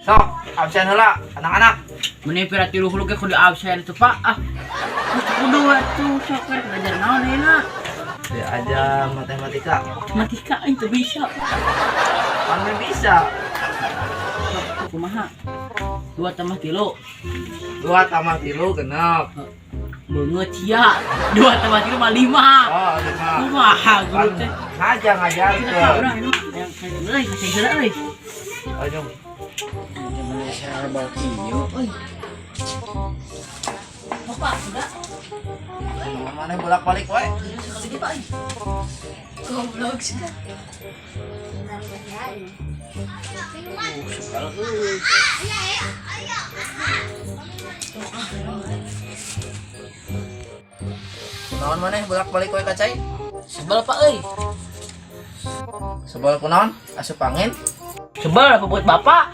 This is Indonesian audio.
Sok, absen heula anak-anak. Meni pira 30 ge kudu absen tuh Pak. Kudu atuh sok belajar naon euna. Ya aja matematika. Matematika itu bisa. Mana bisa? Kumaha? 2 tambah 3. 2 tambah 3 genep. Beungeut sia. 2 tambah 3 mah 5. Oh, 5. Kumaha guru teh? Ngajar Kita ke. urang anu yang euy kasih geura euy. Ayo. Malaysia bal ieu euy. Bapak, sudah. Mana bolak-balik we? Sekali Pak. Goblok sih. Naon maneh bolak-balik we ka Cai? Sebel Pak euy. Sebel kunaon? Asup angin? Sebel apa buat Bapak?